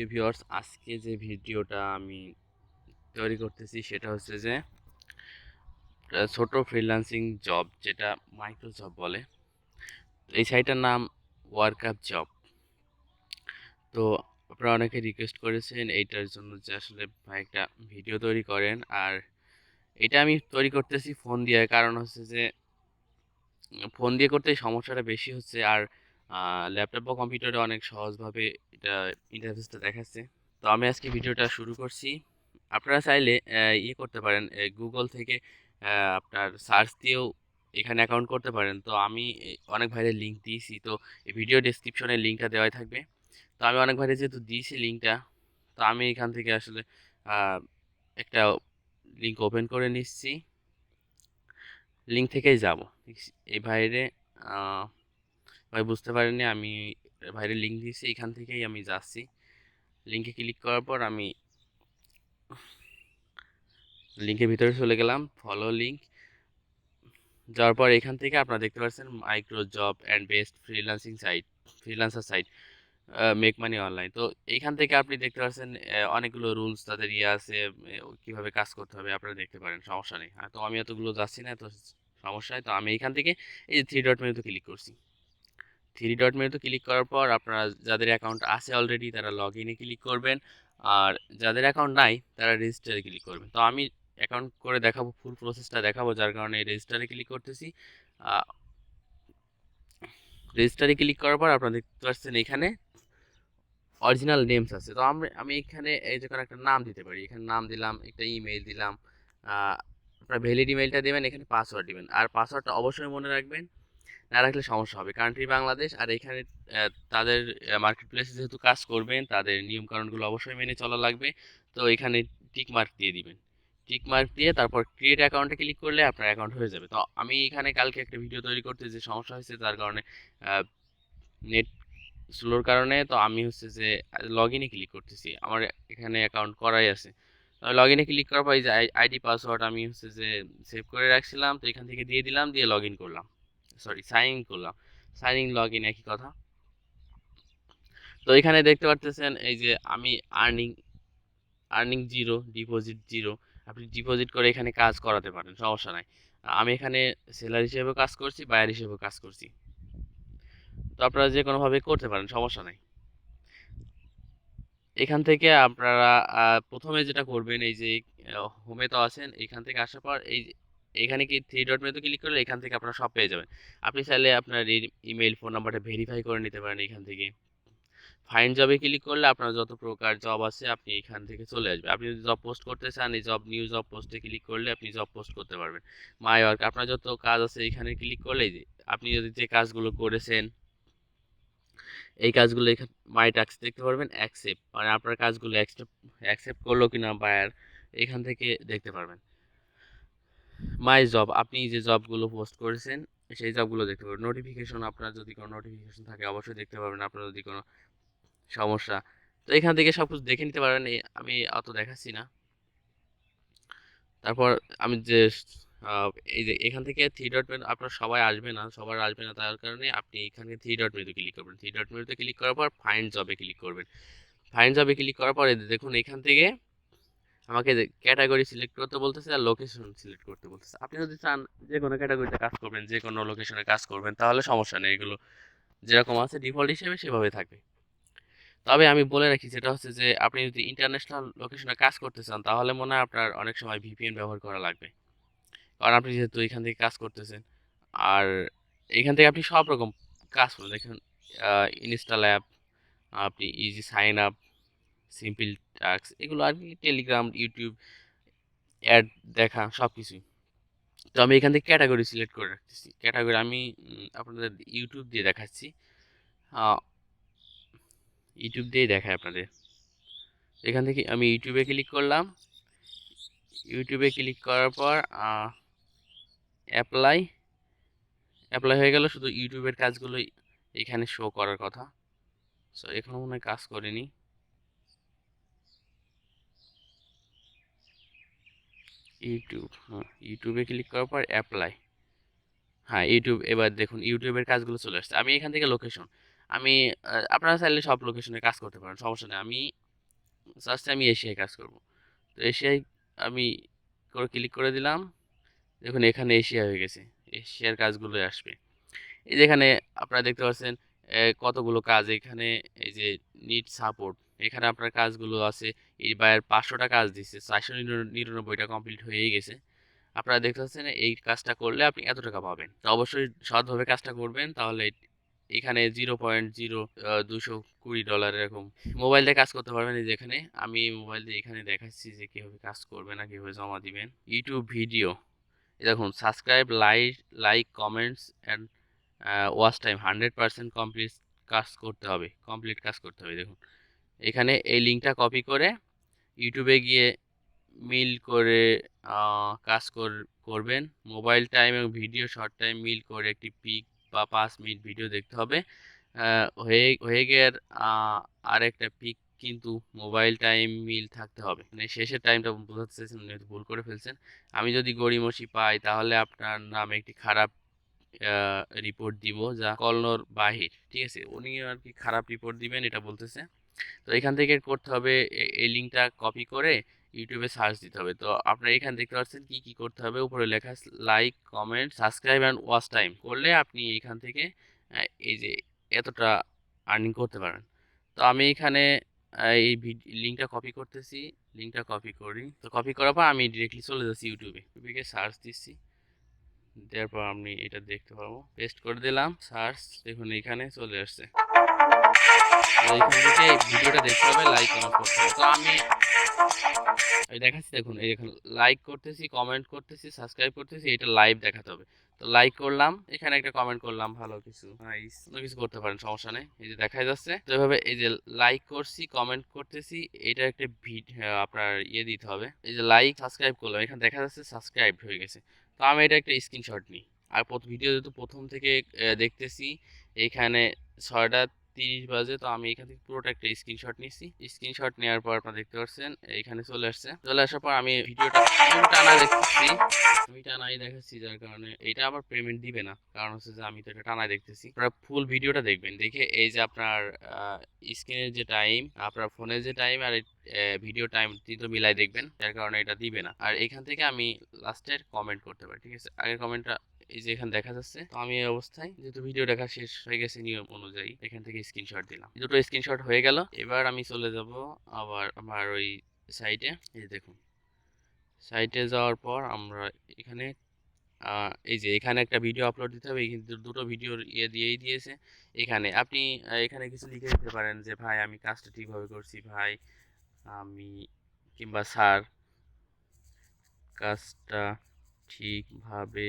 প্রিয় ভিউয়ার্স, আজকে যে ভিডিওটা আমি তৈরি করতেছি সেটা হচ্ছে যে ছোট ফ্রিল্যান্সিং জব, যেটা মাইক্রো জব বলে। এই সাইটের নাম ওয়ার্কআপ জব। তো আপনারা অনেকে রিকোয়েস্ট করেছেন এইটার জন্য যে আসলে ভাই একটা ভিডিও তৈরি করেন। আর এটা আমি তৈরি করতেছি ফোন দিয়ে, কারণ হচ্ছে যে ফোন দিয়ে করতে সমস্যাটা বেশি হচ্ছে। আর ল্যাপটপ বা কম্পিউটারে অনেক সহজভাবে এটা ইন্টারফেসটা দেখাচ্ছে। তো আমি আজকে ভিডিওটা শুরু করছি। আপনারা চাইলে ইয়ে করতে পারেন, গুগল থেকে আপনার সার্চ দিয়েও এখানে অ্যাকাউন্ট করতে পারেন। তো আমি অনেক ভাইয়ের লিঙ্ক দিয়েছি, তো এই ভিডিও ডেসক্রিপশনে লিঙ্কটা দেওয়াই থাকবে। তো আমি অনেক ভাইয়ের যেহেতু দিয়েছি লিঙ্কটা, তো আমি এখান থেকে আসলে আহ, একটা লিঙ্ক ওপেন করে নিচ্ছি। লিঙ্ক থেকেই যাব। এই ভাইরে ভাই বুঝতে পারিনি, আমি ভাইরে লিঙ্ক দিয়েছি, এখান থেকেই আমি যাচ্ছি। লিঙ্কে ক্লিক করার পর আমি লিঙ্কের ভিতরে চলে গেলাম, ফলো লিঙ্ক। যাওয়ার পর এখান থেকে আপনারা দেখতে পাচ্ছেন micro job and best freelancing site, freelancer site, make money online. তো এইখান থেকে আপনি দেখতে পাচ্ছেন অনেকগুলো রুলস তাদের ইয়ে আছে, কিভাবে কাজ করতে হবে আপনারা দেখতে পারেন, সমস্যা নেই। তো আমি এতগুলো যাচ্ছি না, তো সমস্যা হয়। তো আমি এইখান থেকে এই যে থ্রি ডট মেনুতে ক্লিক করছি। থ্রি ডট মেনুতে ক্লিক করার পর আপনারা যাদের অ্যাকাউন্ট আছে অলরেডি তারা লগ ইনে ক্লিক করবেন, আর যাদের অ্যাকাউন্ট নাই তারা রেজিস্টারে ক্লিক করবেন। তো আমি অ্যাকাউন্ট করে দেখাবো, ফুল প্রসেসটা দেখাবো, যার কারণে রেজিস্টারে ক্লিক করতেছি। রেজিস্টারে ক্লিক করার পর আপনারা দেখতে পাচ্ছেন এখানে অরিজিনাল নেমস আছে। তো আমি এখানে এই যে কোনো একটা নাম দিতে পারি, এখানে নাম দিলাম, একটা ইমেল দিলাম। আপনার ভ্যালিড ইমেলটা দেবেন, এখানে পাসওয়ার্ড দিবেন, আর পাসওয়ার্ডটা অবশ্যই মনে রাখবেন, না রাখলে সমস্যা হবে। কান্ট্রি বাংলাদেশ, আর এখানে তাদের মার্কেট প্লেসে যেহেতু কাজ করবেন তাদের নিয়মকানুনগুলো অবশ্যই মেনে চলা লাগবে। তো এখানে টিক মার্ক দিয়ে দিবেন। টিক মার্ক দিয়ে তারপর ক্রিয়েট অ্যাকাউন্টে ক্লিক করলে আপনার অ্যাকাউন্ট হয়ে যাবে। তো আমি এখানে কালকে একটা ভিডিও তৈরি করতে যে সমস্যা হয়েছে, তার কারণে নেট স্লোর কারণে, তো আমি হচ্ছে যে লগ ইনে ক্লিক করতেছি, আমার এখানে অ্যাকাউন্ট করাই আছে। লগ ইনে ক্লিক করার পর এই যে আইডি পাসওয়ার্ড আমি হচ্ছে যে সেভ করে রাখছিলাম, তো এখান থেকে দিয়ে দিলাম, দিয়ে লগ ইন করলাম, সরি সাইন ইন করলাম। সাইন ইন লগ ইন একই কথা। তো এখানে দেখতে পারতেছেন এই যে আমি earning earning zero, deposit zero. আপনি ডিপোজিট করে এখানে কাজ করাতে পারেন, সমস্যা নাই। আমি এখানে সেলার হিসেবেও কাজ করছি, বায়ার হিসেবেও কাজ করছি। তো আপনারা যে কোনোভাবে করতে পারেন, সমস্যা নাই। এখান থেকে আপনারা প্রথমে যেটা করবেন, এই যে হোমে তো আছেন, এখান থেকে আসার পর এই এখানে কি থ্রি ডট মেনুতে ক্লিক করলে এখান থেকে আপনারা সব পেয়ে যাবেন। আপনি চাইলে আপনার ইমেল ফোন নাম্বারটা ভেরিফাই করে নিতে পারেন এখান থেকে। ফাইন্ড জবে ক্লিক করলে আপনার যত প্রকার জব আছে আপনি এখান থেকে চলে আসবে। আপনি যদি জব পোস্ট করতে চান, এই জব নিউ জব পোস্টে ক্লিক করলে আপনি জব পোস্ট করতে পারবেন। মাই ওয়ার্ক, আপনার যত কাজ আছে এখানে ক্লিক করলে যে আপনি যদি যে কাজগুলো করেছেন এই কাজগুলো এখানে মাই টাস্ক দেখতে পারবেন। অ্যাকসেপ্ট মানে আপনার কাজগুলো অ্যাকসেপ্ট করলো কিনা বায়ার, এখান থেকে দেখতে পারবেন। মাই জব, আপনি যে জবগুলো পোস্ট করেছেন সেই জবগুলো দেখতে পারবেন। নোটিফিকেশন, আপনার যদি কোনো নোটিফিকেশন থাকে অবশ্যই দেখতে পারবেন, আপনার যদি কোনো সমস্যা। তো এখান থেকে সব কিছু দেখে নিতে পারবেন, আমি অত দেখাচ্ছি না। তারপর আমি যে আহ, এই যে এখান থেকে থ্রি ডট মেনু, আপনার সবাই আসবে না, সবার আসবে না, তার কারণে আপনি এখানে থ্রি ডট মেনুতে ক্লিক করবেন। থ্রি ডট মেনুতে ক্লিক করার পর ফাইন্ড জবে ক্লিক করবেন। ফাইন্ড জবে ক্লিক করার পরে দেখুন এখান থেকে আমাকে ক্যাটাগরি সিলেক্ট করতে বলতেছে আর লোকেশন সিলেক্ট করতে বলতেছে। আপনি যদি চান যে কোনো ক্যাটাগরিতে কাজ করবেন, যে কোনো লোকেশনে কাজ করবেন, তাহলে সমস্যা নেই, এগুলো যেরকম আছে ডিফল্ট হিসেবে সেভাবে থাকবে। তবে আমি বলে রাখি, যেটা হচ্ছে যে আপনি যদি ইন্টারন্যাশনাল লোকেশনে কাজ করতে চান তাহলে মনে হয় আপনার অনেক সময় ভিপিএন ব্যবহার করা লাগবে, কারণ আপনি যেহেতু এখান থেকে কাজ করতেছেন। আর এখান থেকে আপনি সব রকম কাজ করবেন, দেখুন ইনস্টল অ্যাপ, আপনি easy sign up, simple task, এগুলো আর কি, টেলিগ্রাম, ইউটিউব অ্যাড দেখা, সব কিছুই। তো আমি এখান থেকে ক্যাটাগরি সিলেক্ট করে রাখতেছি। ক্যাটাগরি আমি আপনাদের ইউটিউব দিয়ে দেখাচ্ছি। আহ, ইউটিউব দিয়েই দেখায় আপনাদের। এখান থেকে আমি ইউটিউবে ক্লিক করলাম। ইউটিউবে ক্লিক করার পর অ্যাপ্লাই অ্যাপ্লাই হয়ে গেল। শুধু ইউটিউবের কাজগুলোই এখানে শো করার কথা। সো এখনো মনে হয় কাজ করেনি। ইউটিউব, হ্যাঁ, ইউটিউবে ক্লিক করার পর অ্যাপ্লাই, হ্যাঁ ইউটিউব। এবার দেখুন ইউটিউবের কাজগুলো চলে আসছে। আমি এখান থেকে লোকেশন, আমি আপনারা চাইলে সব লোকেশনে কাজ করতে পারেন, সমস্যা নেই। আমি সার্চে আমি এশিয়ায় কাজ করব। তো এশিয়ায় আমি ক্লিক করে দিলাম। দেখুন এখানে এশিয়া হয়ে গেছে, এশিয়ার কাজগুলোই আসবে। এই যে এখানে আপনারা দেখতে পাচ্ছেন কতগুলো কাজ এখানে। এই যে নিড সাপোর্ট, এখানে আপনার কাজগুলো আছে। এই বাইরের 500টা কাজ দিচ্ছে, 499টা কমপ্লিট হয়েই গেছে। আপনারা দেখতে পাচ্ছেন এই কাজটা করলে আপনি এত টাকা পাবেন। তো অবশ্যই সৎভাবে কাজটা করবেন, তাহলে এখানে 0.0220 ডলার এরকম মোবাইল দিয়ে কাজ করতে পারবেন। এই যে এখানে আমি মোবাইল দিয়ে এখানে দেখাচ্ছি যে কিভাবে কাজ করবেন না কিভাবে জমা দিবেন। ইউটিউব ভিডিও, দেখুন subscribe, like comments and watch time 100% complete কাজ করতে হবে। দেখুন এখানে এই লিঙ্কটা কপি করে ইউটিউবে গিয়ে মিল করে করবেন। মোবাইল টাইম এবং ভিডিও শর্ট টাইম মিল করে একটি পিক বা 5 মিনিট ভিডিও দেখতে হবে। হয়ে গিয়ে আর একটা পিক, কিন্তু মোবাইল টাইম মিল থাকতে হবে। মানে শেষের টাইমটা বোঝাতে চাইছেন, উনি হয়তো ভুল করে ফেলছেন। আমি যদি গড়িমসি পাই তাহলে আপনার নামে একটি খারাপ রিপোর্ট দিব, যা কলনোর বাহির। ঠিক আছে, উনি আর কি খারাপ রিপোর্ট দিবেন এটা বলতেছে। তো এখান থেকে করতে হবে, এই লিঙ্কটা কপি করে ইউটিউবে সার্চ দিতে হবে। তো আপনারা এখানে দেখতে পাচ্ছেন কি কি করতে হবে, উপরে লেখা like comment subscribe and watch time করলে আপনি এখান থেকে এই যে এতটা আর্নিং করতে পারেন। তো আমি এখানে এই লিঙ্কটা কপি করতেছি, লিঙ্কটা কপি করি। তো কপি করার পর আমি ডিরেক্টলি চলে যাচ্ছি ইউটিউবে, ইউটিউবে সার্চ দিচ্ছি, দেওয়ার পর আমি এটা দেখতে পাবো। পেস্ট করে দিলাম, সার্চ, দেখুন এখানে চলে আসছে। তো এখান থেকে ভিডিওটা দেখতে হবে, লাইক কমেন্ট করতে হবে। তো আমি দেখাচ্ছি, দেখুন এই দেখুন লাইক করতেছি, কমেন্ট করতেছি, সাবস্ক্রাইব করতেছি, এটা লাইভ দেখাতে হবে। তো লাইক করলাম, এখানে একটা কমেন্ট করলাম, ভালো কিছু নাইস, কিছু করতে পারেন, সমস্যা নেই। এই যে দেখা যাচ্ছে। তো এভাবে এই যে লাইক করছি, কমেন্ট করতেছি, এটা একটা আপনার দিতে হবে। এই যে লাইক সাবস্ক্রাইব করলাম, এখানে দেখা যাচ্ছে সাবস্ক্রাইব হয়ে গেছে। তো আমি এটা একটা স্ক্রিনশট নিই। আর ভিডিও যেহেতু প্রথম থেকে দেখতেছি, এখানে 6:30 বাজে, তো আমি এখান থেকে পুরোটা একটা স্ক্রিনশট নিচ্ছি। স্ক্রিনশট নেওয়ার পর আপনারা দেখতে পাচ্ছেন এখানে চলে আসছে। চলে আসার পর আমি ভিডিওটা টানা দেখতেছি, আমি টানাই দেখাচ্ছি, যার কারণে এটা আবার পেমেন্ট দিবে না, কারণ হচ্ছে যে আমি তো এটা টানাই দেখতেছি। আপনারা ফুল ভিডিওটা দেখবেন, দেখে এই যে আপনার স্ক্রিনের যে টাইম, আপনার ফোনের যে টাইম আর ভিডিও টাইম দুটো মিলাই দেখবেন, যার কারণে এটা দিবে না। আর এখান থেকে আমি লাস্টের কমেন্ট করতে পারি। ঠিক আছে, আগের কমেন্টটা এই যে এখানে দেখা যাচ্ছে। তো আমি এই অবস্থায় যেহেতু ভিডিও দেখা শেষ হয়ে গেছে নিয়ম অনুযায়ী, এখান থেকে স্ক্রিনশট দিলাম। দুটো স্ক্রিনশট হয়ে গেল। এবার আমি চলে যাব আবার আমার ওই সাইটে। এই দেখুন সাইটে যাওয়ার পর আমরা এখানে এই যে এখানে একটা ভিডিও আপলোড দিতে হবে, কিন্তু দুটো ভিডিওর দিয়েই দিয়েছে। এখানে আপনি এখানে কিছু লিখে দিতে পারেন যে ভাই আমি কাজটা ঠিকভাবে করছি, ভাই আমি, কিংবা স্যার কাজটা ঠিকভাবে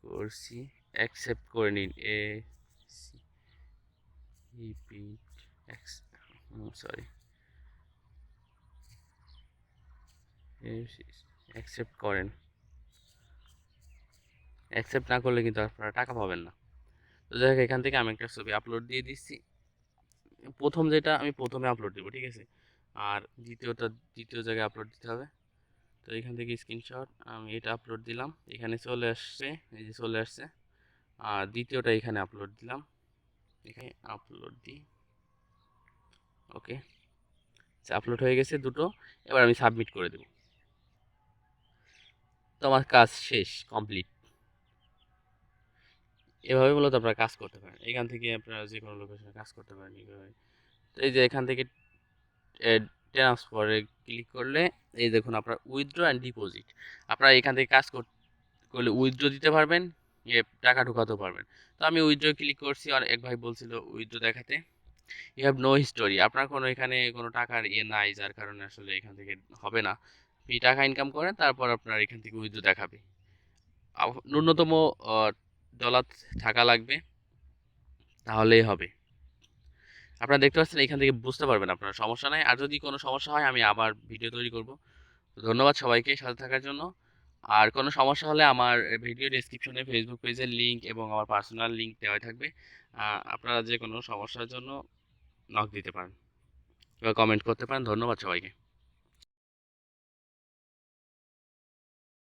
করছি, অ্যাকসেপ্ট করে নিন। রিপিট সরি, অ্যাকসেপ্ট করেন। অ্যাকসেপ্ট না করলে কিন্তু আপনারা টাকা পাবেন না। তো যাই হোক, এখান থেকে আমি একটা ছবি আপলোড দিয়ে দিচ্ছি। প্রথম যেটা আমি প্রথমে আপলোড দেবো, ঠিক আছে, আর দ্বিতীয় জায়গায় আপলোড দিতে হবে। তো এখান থেকে স্ক্রিনশট আমি এটা আপলোড দিলাম, এখানে চলে আসছে, এই যে চলে আসছে। আর দ্বিতীয়টা এখানে আপলোড দিলাম, এখানে আপলোড দিই। ওকে, আপলোড হয়ে গেছে দুটো। এবার আমি সাবমিট করে দেব। তো আমার কাজ শেষ, কমপ্লিট। এভাবে মূলত আপনারা কাজ করতে পারেন, এখান থেকে আপনারা যে কোনো লোকেশনে কাজ করতে পারেন এইভাবে। তো এই যে এখান থেকে ট্রান্সফারে ক্লিক করলে এই দেখুন আপনার উইথড্র অ্যান্ড ডিপোজিট, আপনারা এখান থেকে কাজ করলে উইথড্র দিতে পারবেন, টাকা ঢোকাতেও পারবেন। তো আমি উইথড্র ক্লিক করছি, আর এক ভাই বলছিল উইথড্র দেখাতে। ইউ হ্যাভ নো হিস্টোরি, আপনার কোনো এখানে কোনো টাকার নাই, যার কারণে আসলে এখান থেকে হবে না। আপনি টাকা ইনকাম করেন, তারপর আপনার এখান থেকে উইথড্র দেখাবে। ন্যূনতম ডলার থাকা লাগবে, তাহলেই হবে। আপনারা দেখতে পাচ্ছেন, এখান থেকে বুঝতে পারবেন, আপনার সমস্যা নাই। আর যদি কোনো সমস্যা হয় আমি আবার ভিডিও তৈরি করব। তো ধন্যবাদ সবাইকে সাথে থাকার জন্য। আর কোনো সমস্যা হলে আমার ভিডিও ডেসক্রিপশনে ফেসবুক পেজের লিঙ্ক এবং আমার পার্সোনাল লিঙ্ক দেওয়া থাকবে। আপনারা যে কোনো সমস্যার জন্য নক দিতে পারেন বা কমেন্ট করতে পারেন। ধন্যবাদ সবাইকে।